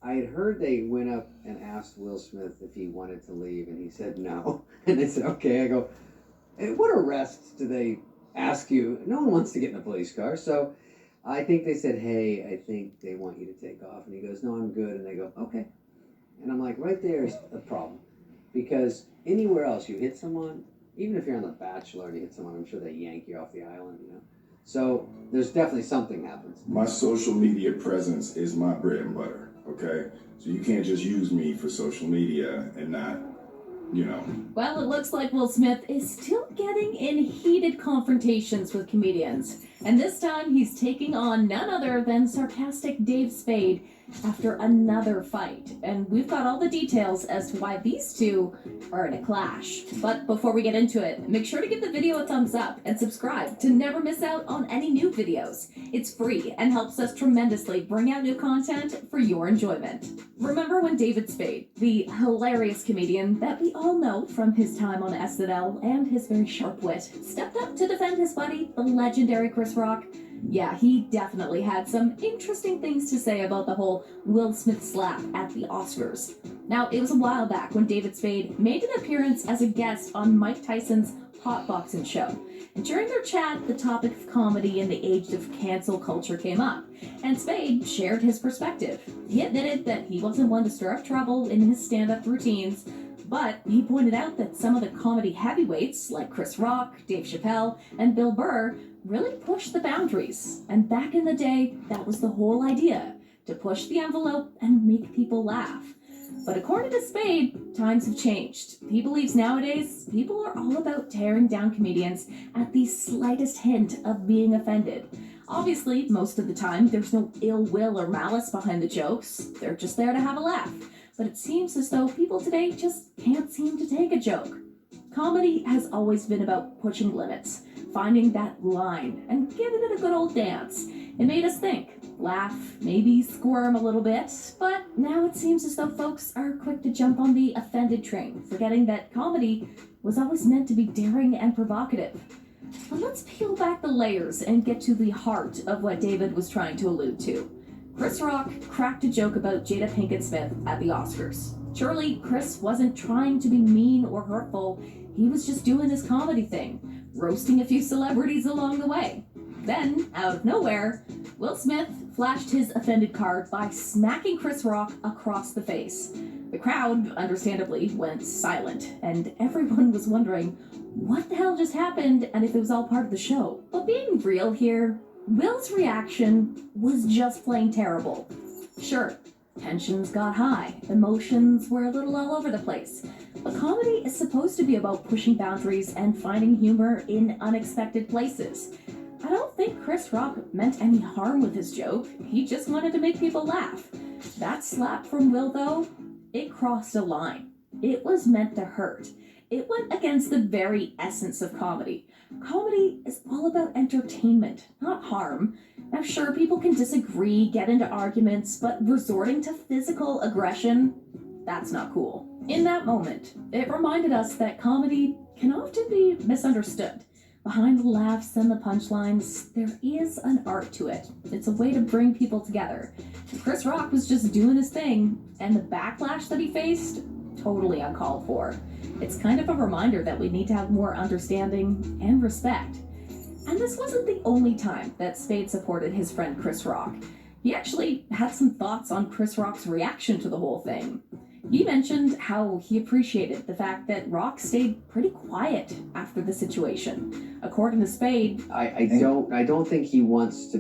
I had heard they went up and asked Will Smith if he wanted to leave, and he said no. And they said, okay. I go, hey, what arrests do they ask you? No one wants to get in a police car. So I think they said, hey, I think they want you to take off. And he goes, no, I'm good. And they go, okay. And I'm like, right there's a problem. Because anywhere else you hit someone, even if you're on The Bachelor and you hit someone, I'm sure they yank you off the island, you know. So there's definitely something happens. My social media presence is my bread and butter, okay? So you can't just use me for social media and not, you know. Well, it looks like Will Smith is still getting in heated confrontations with comedians. And this time he's taking on none other than sarcastic Dave Spade after another fight. And we've got all the details as to why these two are in a clash. But before we get into it, make sure to give the video a thumbs up and subscribe to never miss out on any new videos. It's free and helps us tremendously bring out new content for your enjoyment. Remember when David Spade, the hilarious comedian that we all know from his time on SNL and his very sharp wit, stepped up to defend his buddy, the legendary Chris Rock? Yeah, he definitely had some interesting things to say about the whole Will Smith slap at the Oscars. Now, it was a while back when David Spade made an appearance as a guest on Mike Tyson's Hot Boxing show. And during their chat, the topic of comedy in the age of cancel culture came up, and Spade shared his perspective. He admitted that he wasn't one to stir up trouble in his stand-up routines, but he pointed out that some of the comedy heavyweights, like Chris Rock, Dave Chappelle, and Bill Burr, really pushed the boundaries. And back in the day, that was the whole idea, to push the envelope and make people laugh. But according to Spade, times have changed. He believes nowadays people are all about tearing down comedians at the slightest hint of being offended. Obviously, most of the time, there's no ill will or malice behind the jokes. They're just there to have a laugh. But it seems as though people today just can't seem to take a joke. Comedy has always been about pushing limits, finding that line, and giving it a good old dance. It made us think, laugh, maybe squirm a little bit, but now it seems as though folks are quick to jump on the offended train, forgetting that comedy was always meant to be daring and provocative. But let's peel back the layers and get to the heart of what David was trying to allude to. Chris Rock cracked a joke about Jada Pinkett Smith at the Oscars. Surely Chris wasn't trying to be mean or hurtful, he was just doing his comedy thing, roasting a few celebrities along the way. Then, out of nowhere, Will Smith flashed his offended card by smacking Chris Rock across the face. The crowd, understandably, went silent, and everyone was wondering what the hell just happened and if it was all part of the show. But being real here, Will's reaction was just plain terrible. Sure, tensions got high, emotions were a little all over the place, but comedy is supposed to be about pushing boundaries and finding humor in unexpected places. I don't think Chris Rock meant any harm with his joke, he just wanted to make people laugh. That slap from Will, though, it crossed a line. It was meant to hurt. It went against the very essence of comedy. Comedy is all about entertainment, not harm. Now sure, people can disagree, get into arguments, but resorting to physical aggression, that's not cool. In that moment, it reminded us that comedy can often be misunderstood. Behind the laughs and the punchlines, there is an art to it. It's a way to bring people together. Chris Rock was just doing his thing, and the backlash that he faced, totally uncalled for. It's kind of a reminder that we need to have more understanding and respect. And this wasn't the only time that Spade supported his friend Chris Rock. He actually had some thoughts on Chris Rock's reaction to the whole thing. He mentioned how he appreciated the fact that Rock stayed pretty quiet after the situation. According to Spade, I don't think he wants to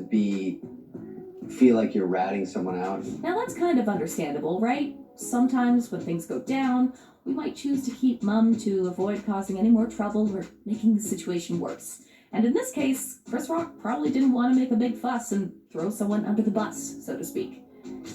feel like you're ratting someone out. Now that's kind of understandable, right? Sometimes when things go down, we might choose to keep mum to avoid causing any more trouble or making the situation worse. And in this case, Chris Rock probably didn't want to make a big fuss and throw someone under the bus, so to speak.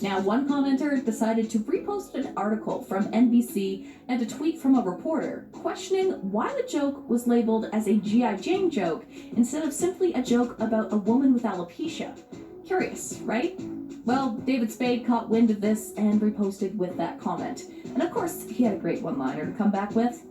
Now, one commenter decided to repost an article from NBC and a tweet from a reporter questioning why the joke was labeled as a G.I. Jane joke instead of simply a joke about a woman with alopecia. Curious, right? Well, David Spade caught wind of this and reposted with that comment. And of course, he had a great one-liner to come back with.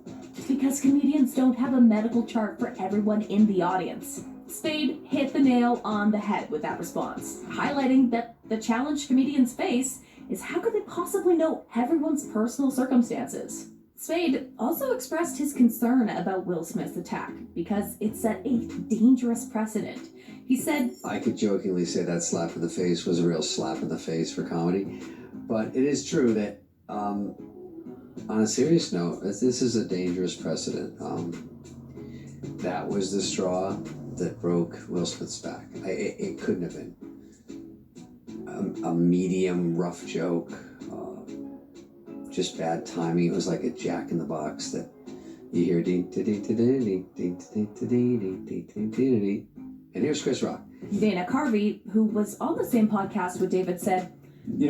Because comedians don't have a medical chart for everyone in the audience. Spade hit the nail on the head with that response, highlighting that the challenge comedians face is how could they possibly know everyone's personal circumstances? Spade also expressed his concern about Will Smith's attack because it set a dangerous precedent. He said, I could jokingly say that slap in the face was a real slap in the face for comedy, but it is true that, on a serious note, this is a dangerous precedent. That was the straw that broke Will Smith's back. It couldn't have been a medium rough joke, just bad timing. It was like a Jack in the Box that you hear ding ding ding ding ding ding ding ding ding. And here's Chris Rock. Dana Carvey, who was on the same podcast with David, said,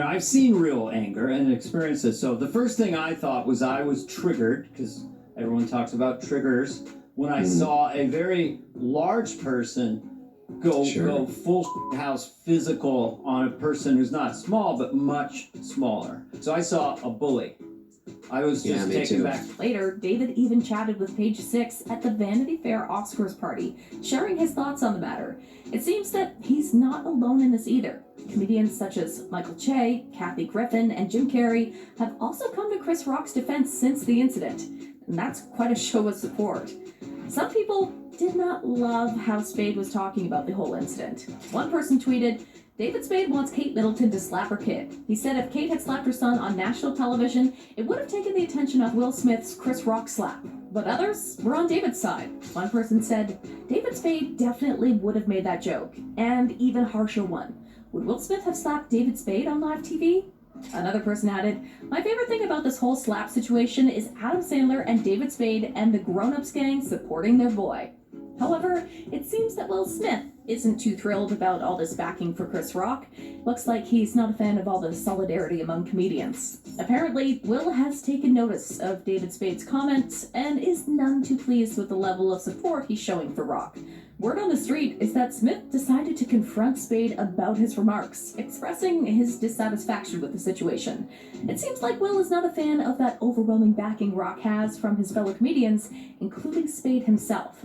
I've seen real anger and experienced it. So the first thing I thought was I was triggered, because everyone talks about triggers, when I saw a very large person go full house physical on a person who's not small, but much smaller. So I saw a bully. I was just taken back. Later, David even chatted with Page Six at the Vanity Fair Oscars party, sharing his thoughts on the matter. It seems that he's not alone in this either. Comedians such as Michael Che, Kathy Griffin, and Jim Carrey have also come to Chris Rock's defense since the incident, and that's quite a show of support. Some people did not love how Spade was talking about the whole incident. One person tweeted, David Spade wants Kate Middleton to slap her kid. He said if Kate had slapped her son on national television, it would have taken the attention off Will Smith's Chris Rock slap. But others were on David's side. One person said, David Spade definitely would have made that joke, and even harsher one. Would Will Smith have slapped David Spade on live TV? Another person added, my favorite thing about this whole slap situation is Adam Sandler and David Spade and the grown-ups gang supporting their boy. However, it seems that Will Smith isn't too thrilled about all this backing for Chris Rock. Looks like he's not a fan of all the solidarity among comedians. Apparently, Will has taken notice of David Spade's comments and is none too pleased with the level of support he's showing for Rock. Word on the street is that Smith decided to confront Spade about his remarks, expressing his dissatisfaction with the situation. It seems like Will is not a fan of that overwhelming backing Rock has from his fellow comedians, including Spade himself.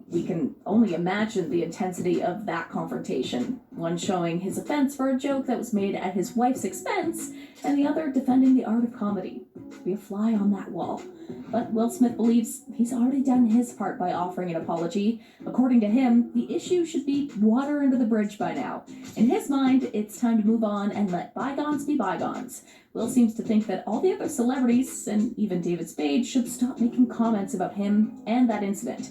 We can only imagine the intensity of that confrontation, one showing his offense for a joke that was made at his wife's expense, and the other defending the art of comedy. To be a fly on that wall. But Will Smith believes he's already done his part by offering an apology. According to him, the issue should be water under the bridge by now. In his mind, it's time to move on and let bygones be bygones. Will seems to think that all the other celebrities, and even David Spade, should stop making comments about him and that incident.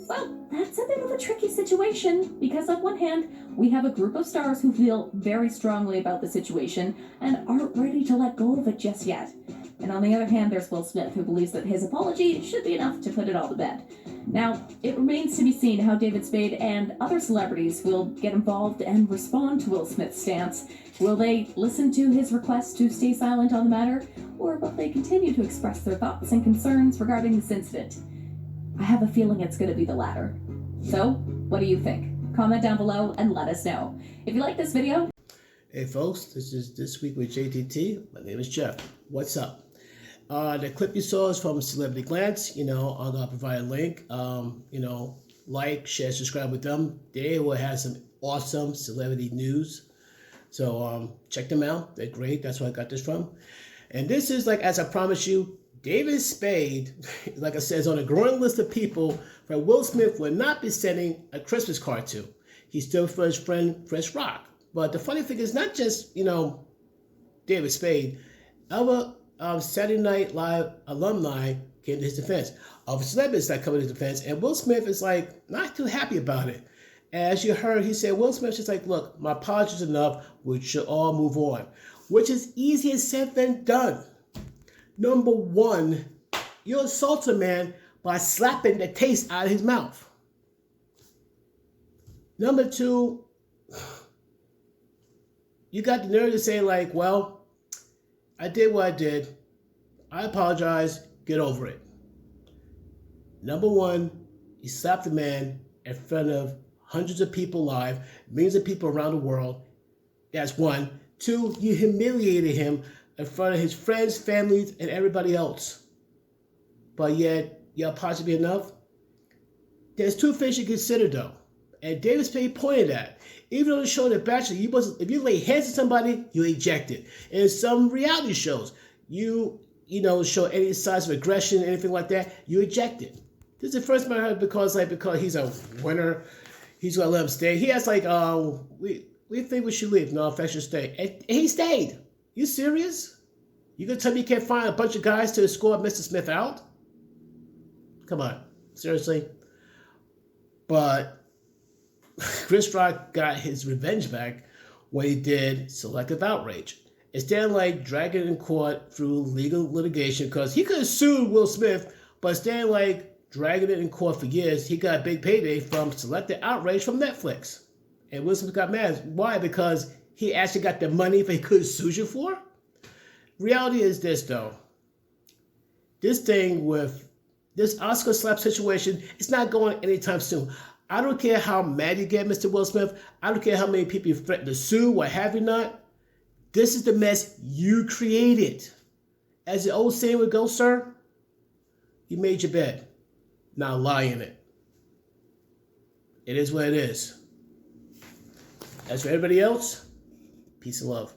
Well, that's a bit of a tricky situation, because on one hand, we have a group of stars who feel very strongly about the situation and aren't ready to let go of it just yet. And on the other hand, there's Will Smith, who believes that his apology should be enough to put it all to bed. Now, it remains to be seen how David Spade and other celebrities will get involved and respond to Will Smith's stance. Will they listen to his request to stay silent on the matter, or will they continue to express their thoughts and concerns regarding this incident? I have a feeling it's going to be the latter. So, what do you think? Comment down below and let us know. If you like this video... Hey folks, this is This Week with JTT. My name is Jeff. What's up? The clip you saw is from Celebrity Glance. I'm going to provide a link. Like, share, subscribe with them. They will have some awesome celebrity news. So check them out. They're great. That's where I got this from. And this is, like, as I promised you, David Spade, like I said, is on a growing list of people that Will Smith will not be sending a Christmas card to. He's still for his friend Chris Rock. But the funny thing is not just, David Spade. Other Saturday Night Live alumni came to his defense. Other celebrities that come to his defense. And Will Smith is, not too happy about it. As you heard, he said, Will Smith's just like, look, my apologies enough. We should all move on. Which is easier said than done. Number one, you assault a man by slapping the taste out of his mouth. Number two, you got the nerve to say, well, I did what I did. I apologize. Get over it. Number one, you slapped a man in front of hundreds of people live, millions of people around the world. That's one. Two, you humiliated him in front of his friends, families, and everybody else. But yet, your apology be enough? There's two things you consider, though. And David Spade pointed at. Even on the show The Bachelor, if you lay hands on somebody, you ejected. In some reality shows, you show any signs of aggression, anything like that, you ejected. This is the first time I heard because he's a winner, he's gonna let him stay. He has we think we should leave. No, in fact, should stay. And he stayed. You serious? You gonna tell me you can't find a bunch of guys to escort Mr. Smith out? Come on, seriously. But Chris Rock got his revenge back when he did Selective Outrage. Instead of dragging it in court through legal litigation, because he could have sued Will Smith, but instead of dragging it in court for years, he got a big payday from Selective Outrage from Netflix. And Will Smith got mad. Why? Because he actually got the money that he could have sued you for? Reality is this, though. This thing with this Oscar slap situation, it's not going anytime soon. I don't care how mad you get, Mr. Will Smith. I don't care how many people you threaten to sue, what have you not. This is the mess you created. As the old saying would go, sir, you made your bed. Now lie in it. It is what it is. As for everybody else, peace and love.